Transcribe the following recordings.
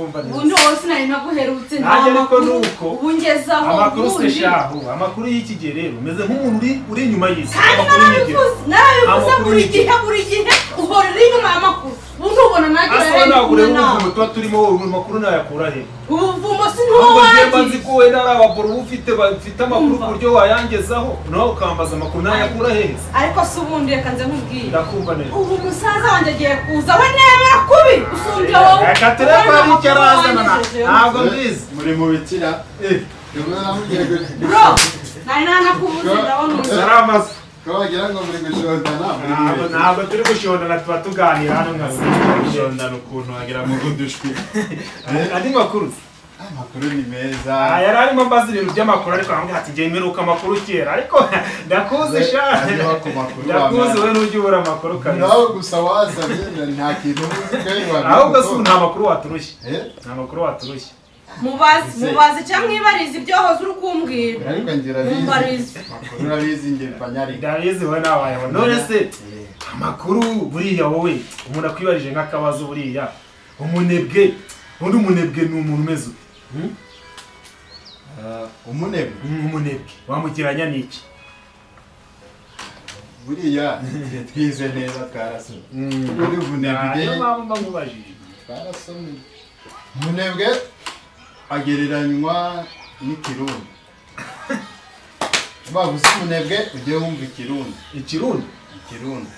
ndakumva neza ubundi wose nari naguherutse nta makuru ubu ngezaho amakuru se shahu amakuru y'iki gihe rero umeze nk'umuntu uri inyuma y'isi nabivuze buri gihe uhora uri inyuma y'amakuru ubundi ubona asa ntabwo ureba ubuvumo tuba turimo wowe amakuru nayakura he ubuvumo si ntuwo wagiye nzi ko wenda ari abagore bafite amakuru ku buryo wayangezaho nawe ukambaza amakuru nayakura he ariko si ubundi reka nze nkubwire ndakumva neza ubu musaza wanjye agiye kuza we nemera kubi usumbye wowe reka turebe ko ari icyo arazana ntabwo mbizi muri mu bikira bro nari nanakubuze ndabona umusaramaze ko wagira ngo muri gushondana ntabwo turi gushondana tuba tuganira hano nka gushondana ukuntu wagira ngo udushwi andi makuru amakuru ni meza yari arimo mbaza ibintu by'amakuru ariko arambwira ati njye mperuka amakuru kera ariko ndakuzi sha ndakuzi we n'ujya ubura amakuru kabisa nawe gusa wasabye nta kintu uzi kandi ahubwo si nta makuru waturushye nta makuru waturushye mubazi cyangwa ibarizi ibyohoze uri kumbwira ariko ngira bizi makuru urabizi nge panyari ndabizi we nabayeho none se amakuru buriya wowe umuntu akwibarije nk'akabazo buriya umunebwe undi umunebwe ni umuntu umeze umunebwe wamugiranya n'iki buriya twize neza twarasomye uri umunebwe twarasomye umunebwe agereranywa n'ikirundi bavuze umunebwe ujye wumva ikirundi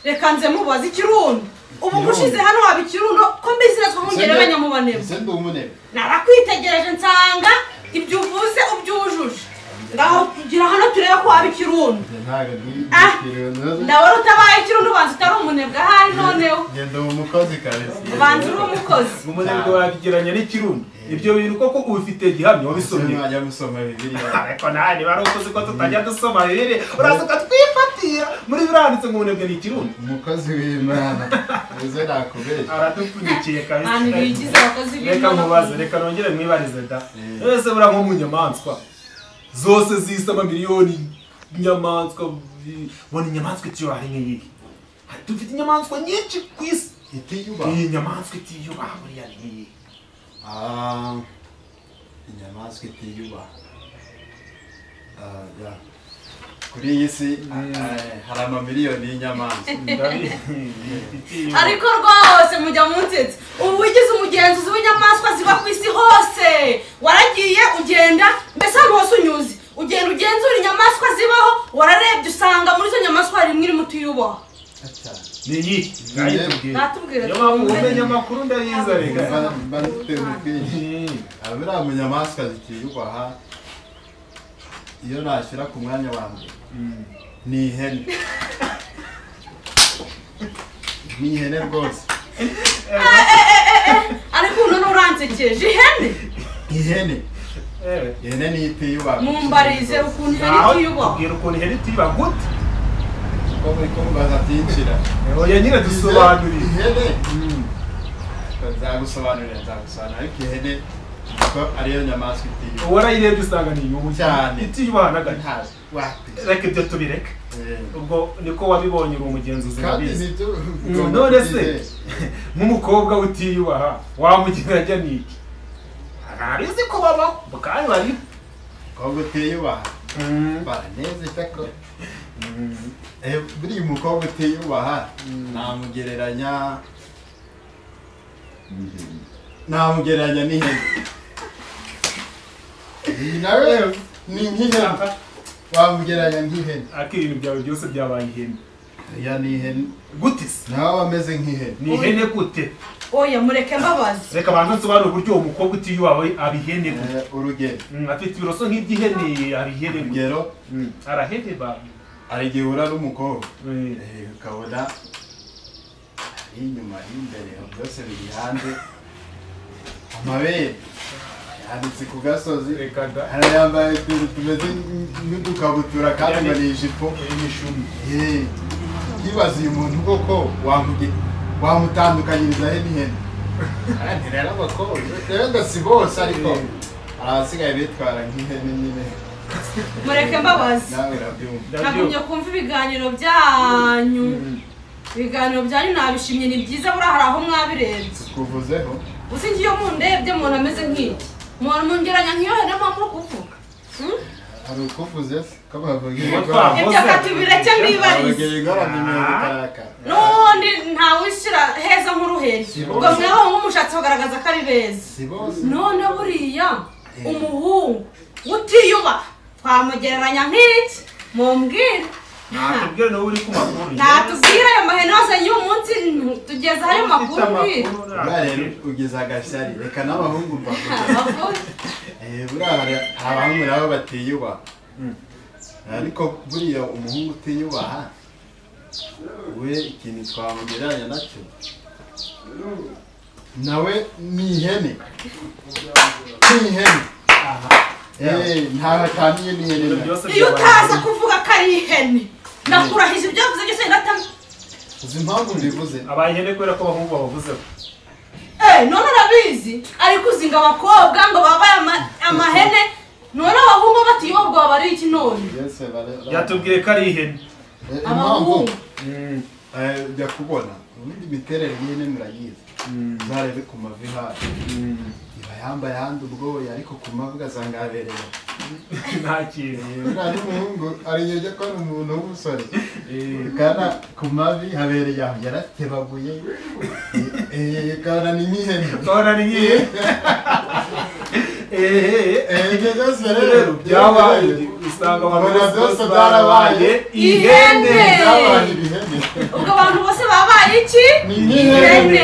reka nze mubaze ikirundi ubu gushize hano waba ikirundo ko mbese natwe nkongera abanyamubanebwe ese ndi umunebwe narakwitegereje nsanga ibyo uvuze ubyujuje ngaho gira hano turebe ko waba ikirundi ndabona utabaye ikirundi ubanza utari umunebwe ahari noneho ngenda uwo mukozi kabisa ubanza uri umukozi umunebwe wabigeranya n'ikirundi ibyo bintu koko ubifite gihamya wabisomye wajya gusoma bibiliya ariko nawe niba ari ukozi ko tutajya dusoma bibiliya uraza ukatwifatira muri biranditse ngo umunebwe ni ikirundi umukozi w'imana uze nakubeshya aradupfunyikiye kabisa ahantu bigize abakozi b'imana reka mubaze reka nongere mwibarize da ese buriya nko mu nyamaswa zose zisa amamiliyoni inyamaswa bona inyamaswa itiyubaha ari nk'iyi dufite inyamaswa nyinshi ku isi itiyubaha iyi nyamaswa itiyubaha buriya ni nk'iyi inyamaswa itiyubaha kuri iyi si hari amamiliyoni y'inyamaswa ariko rwose mujya munsetse ubu wigize umugenzuzi w'inyamaswa ziba ku isi hose waragiye ugenda mbese ahantu hose unyuze ugenda ugenzura inyamaswa zibaho wararebye usanga muri izo nyamaswa hari imwe irimo utiyubaha ni iyi natubwira niyo mpamvu umenya amakuru ndayiza reka buriya mu nyamaswa zitiyubaha iyo nashyira ku mwanya wa mbere ni ihene ni ihene rwose ariko ubu none uransekeje ihene ihene niyo itiyubaha mumbarize ukuntu ihene itiyubaha tubwira ukuntu ihene itiyubaha gute ko muri kumbaza atinjira oya nyine dusobanurire ihene nzagusobanurira ariko ihene ko ariyo nyamaswa itiyubaha warayirebye usanga ni inyungu cyane itiyubaha na gato reka ibyo tubireke ubwo niko wabibonye uri umugenzuzi nabizi none se nk'umukobwa utiyubaha wamugeranya n'iki ntabizi ko babaho kandi bariho umukobwa utiyubaha baraneze cyako buriya umukobwa utiyubaha namugereranya n'ihene nawe ni nk'ihene wamugereranya nk'ihene ariko ibintu byawe byose byabaye ihene ya ni ihene gute se nawe ameze nk'ihene ni ihene gute oya mureke mbabazi reka bantu nsobanura uburyo uwo mukobwa utiyubaha aba ihene gute urugero afite ibiroso nk'iby'ihene aba ihene urugero arahene ba hari igihe uhura n'umukobwa ukabona ari inyuma ari imbere byose biri hanze amabere yanditse ku gasozi hari yambaye utuntu tumeze nk'udukabutura kandi ngo ni ijipo y'imishumi yibaza uyu muntu koko wamutandukanyiriza he n'ihene rero abakobwa rero si bose ariko hari abasigaye bitwara nk'ihene nyine mureke mbabazi nawe urabyumva nagumye kumva ibiganiro byanyu nabishimye ni byiza buriya hari aho mwabirenze kuvuzeho usingiye mu ndebye umuntu ameze nk'iki umuntu mungeranya nk'iyo hene mpamvu kuvuga hari ukuvuze ko bavuga ibyo katubireke mbibarize n'ubundi ntawishyira heza nk'uruheri ubwo mweho nk'umushatsi bagaragaza ko ari beza none buriya umuhungu utiyubaha twamugereranya nk'iki mumbwire natubwire nawe uri ku makuru natubwire ayo mahene yose y'uyu munsi tugeze ayo makuru mbwire rero ugeze agashyari reka n'abahungu mbavuge buriya hari abahungu nabo batiyubaha ariko buriya umuhungu utiyubaha we ikintu twamugereranya nacyo nawe ni ihene ntaho ataniye n'ihene iyo utaza kuvuga ko ari ihene ndakurahije ibyo yavuze byose ndatanga uzi impamvu mbivuze abaye ihene kubera ko abahungu babavuzeho none urabizi ari kuzinga abakobwa ngo babaye amahene none abahungu batiyobwa baba ari iki none yatubwiye ko ari ihene abahungu jya kubona ubundi imiterere y'ihene murayizi zarebe ku mavi hafi iba yambaye ahandi ubwoya ariko ku mavi ugasanga habereye nta kintu uriya n'umuhungu arinyujya ko ari umuntu w'umusore kana ku mavi habereye aho yaratebaguye kana ni nk'ihene ibyo byose rero byabaye usanga abantu bose barabaye ihene ubwo abantu bose babaye iki? ni nk'ihene